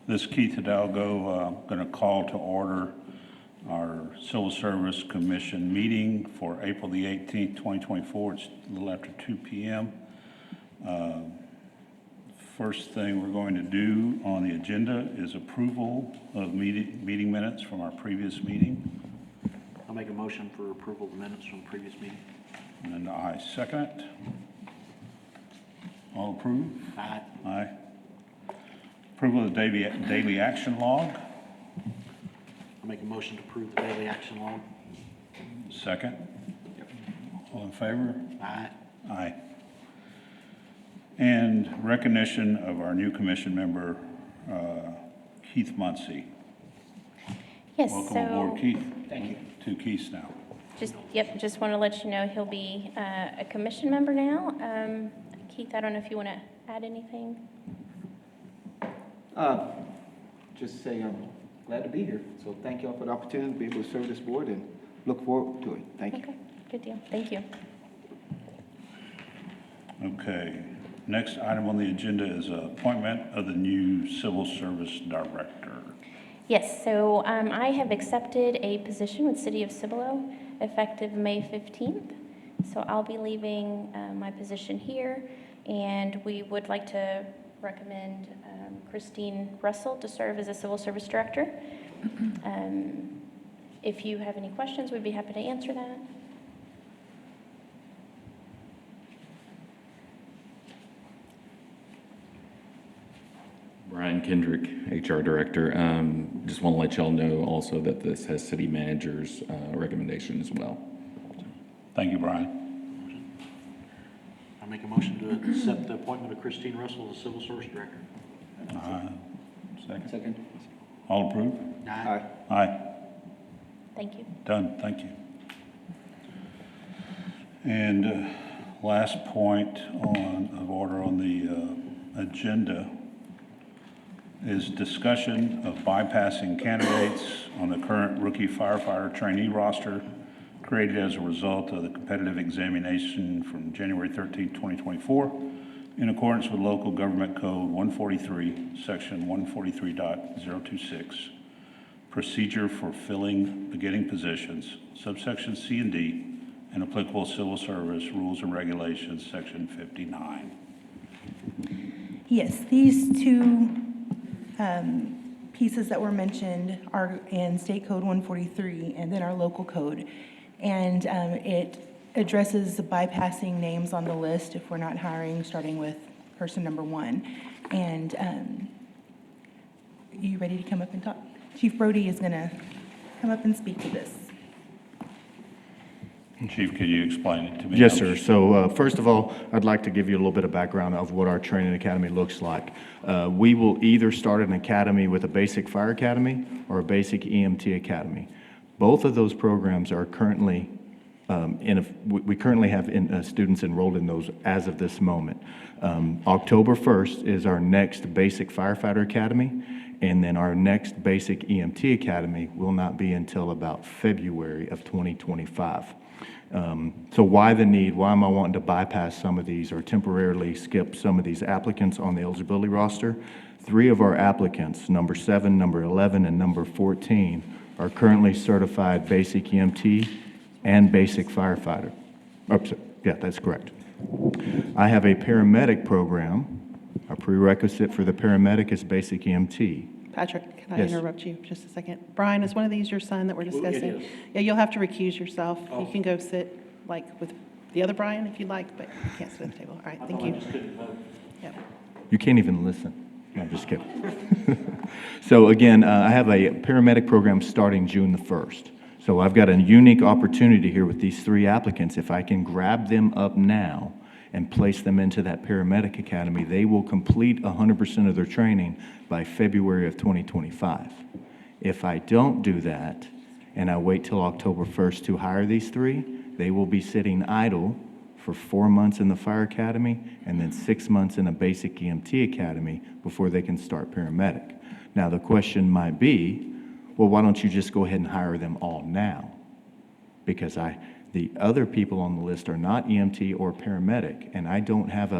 This is Keith Hidalgo, going to call to order our Civil Service Commission meeting for April the 18th, 2024. It's a little after 2 p.m. First thing we're going to do on the agenda is approval of meeting minutes from our previous meeting. I'll make a motion for approval of the minutes from the previous meeting. And I second it. All approve? Aye. Aye. Approval of the daily action log. I'll make a motion to approve the daily action log. Second. All in favor? Aye. Aye. And recognition of our new commission member, Keith Muncy. Yes, Welcome so aboard, Keith. Thank you. Two Keiths now. just want to let you know he'll be a commission member now. Keith, I don't know if you want to add anything. Just say I'm glad to be here. So thank you all for the opportunity to be able to serve this board and look forward to it. Thank you. Okay, good deal. Thank you. Okay. Next item on the agenda is appointment of the new civil service director. Yes, so I have accepted a position with City of Cibolo effective May 15th. So I'll be leaving my position here, and we would like to recommend Christine Russell to serve as a civil service director. If you have any questions, we'd be happy to answer that. Brian Kendrick, HR Director. Just want to let y'all know also that this has city manager's recommendation as well. Thank you, Brian. I'll make a motion to accept the appointment of Christine Russell as Civil Service Director. Second. Second. All approve? Aye. Aye. Thank you. Done, thank you. And last point of order on the agenda is discussion of bypassing candidates on the current rookie firefighter trainee roster created as a result of the competitive examination from January 13, 2024, in accordance with Local Government Code 143, Section 143.026, procedure for filling beginning positions, subsection C and D, and applicable civil service rules and regulations, Section 59. Yes, these two pieces that were mentioned are in State Code 143 and then our local code. And it addresses the bypassing names on the list if we're not hiring, starting with person number 1. And you ready to come up and talk? Chief Brody is going to come up and speak to this. Chief, could you explain it to me? Yes, sir. So first of all, I'd like to give you a little bit of background of what our training academy looks like. We will either start an academy with a basic fire academy or a basic EMT academy. Both of those programs are currently we currently have students enrolled in those as of this moment. October 1st is our next basic firefighter academy, and then our next basic EMT academy will not be until about February of 2025. So why the need? Why am I wanting to bypass some of these or temporarily skip some of these applicants on the eligibility roster? 3 of our applicants, number 7, number 11, and number 14, are currently certified basic EMT and basic firefighter. Oops, yeah, that's correct. I have a paramedic program. A prerequisite for the paramedic is basic EMT. Patrick, can I Yes. interrupt you just a second? Brian, is one of these your son that we're It discussing? is. Yeah, you'll have to recuse yourself. Oh. You can go sit like with the other Brian if you'd like, but you can't sit at the table. All right, I thank thought I you. just couldn't vote. Yep. You can't even listen. No, I'm just kidding. So again, I have a paramedic program starting June the 1st. So I've got a unique opportunity here with these 3 applicants. If I can grab them up now and place them into that paramedic academy, they will complete 100% of their training by February of 2025. If I don't do that and I wait till October 1st to hire these 3, they will be sitting idle for 4 months in the fire academy and then 6 months in a basic EMT academy before they can start paramedic. Now the question might be, well, why don't you just go ahead and hire them all now? Because the other people on the list are not EMT or paramedic, and I don't have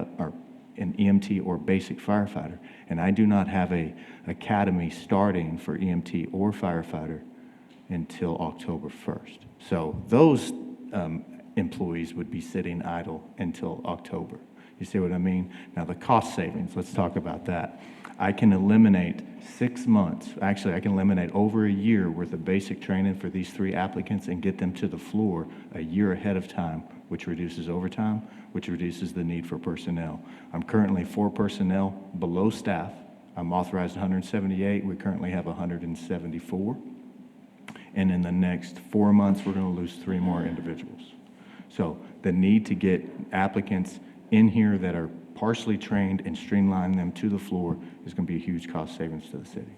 an EMT or basic firefighter. And I do not have a academy starting for EMT or firefighter until October 1st. So those employees would be sitting idle until October. You see what I mean? Now, the cost savings, let's talk about that. I can eliminate 6 months, actually, I can eliminate over a year worth of basic training for these 3 applicants and get them to the floor a year ahead of time, which reduces overtime, which reduces the need for personnel. I'm currently 4 personnel below staff. I'm authorized 178. We currently have 174. And in the next 4 months, we're going to lose 3 more individuals. So the need to get applicants in here that are partially trained and streamline them to the floor is going to be a huge cost savings to the city.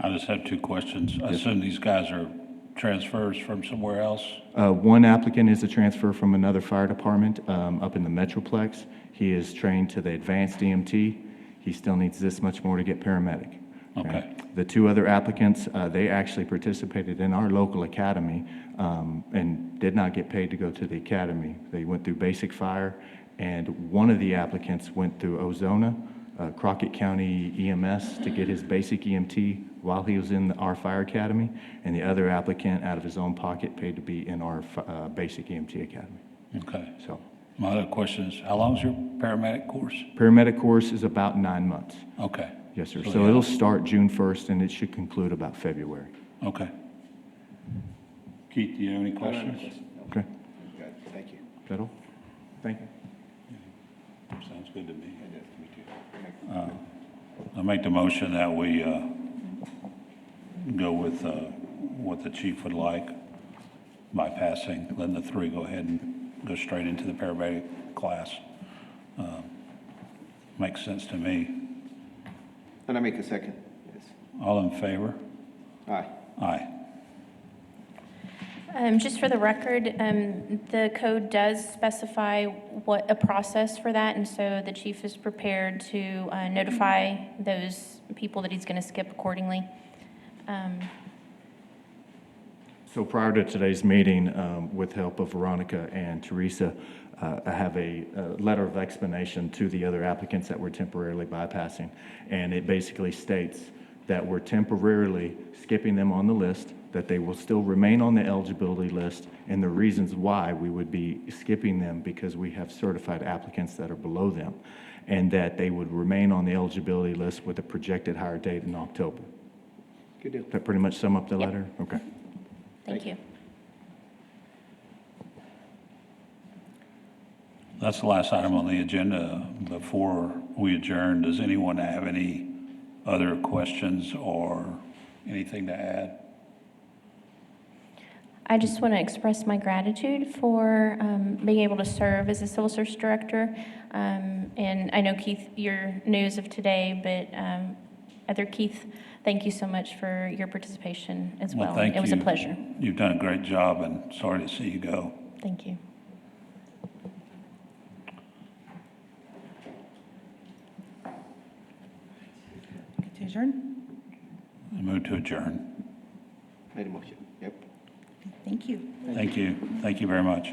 I just have 2 questions. I assume these guys are transfers from somewhere else? One applicant is a transfer from another fire department up in the Metroplex. He is trained to the advanced EMT. He still needs this much more to get paramedic. Okay. The 2 other applicants, they actually participated in our local academy and did not get paid to go to the academy. They went through basic fire, and one of the applicants went through Ozona, Crockett County EMS, to get his basic EMT while he was in our fire academy, and the other applicant, out of his own pocket, paid to be in our basic EMT academy. Okay. So My other question is, how long is your paramedic course? paramedic course is about 9 months. Okay. Yes, sir. So, So yeah. it'll start June 1st, and it should conclude about February. Okay. Keith, do you have any I don't have a questions? question. No. Okay, Good. Thank you. is that all? Thank you. Sounds good to me. And, me too. I make the motion that we go with what the chief would like, bypassing, letting the 3 go ahead and go straight into the paramedic class. Makes sense to me. And I make a second. Yes. All in favor? Aye. Aye. Just for the record, the code does specify what a process for that, and so the chief is prepared to notify those people that he's going to skip accordingly. So prior to today's meeting, with help of Veronica and Teresa, I have a letter of explanation to the other applicants that we're temporarily bypassing. And it basically states that we're temporarily skipping them on the list, that they will still remain on the eligibility list, and the reasons why we would be skipping them because we have certified applicants that are below them, and that they would remain on the eligibility list with a projected hire date in October. Good deal. That pretty much sum up the Yep. letter? Okay. Thank you. That's the last item on the agenda. Before we adjourn, does anyone have any other questions or anything to add? I just want to express my gratitude for being able to serve as a civil service director. And I know, Keith, your news of today, but other Keith, thank you so much for your participation as well. Thank It was a you. pleasure. You've done a great job, and sorry to see you go. Thank you. Okay, to adjourn? I move to adjourn. Made a motion. Yep. Thank you. Thank you. Thank you very much.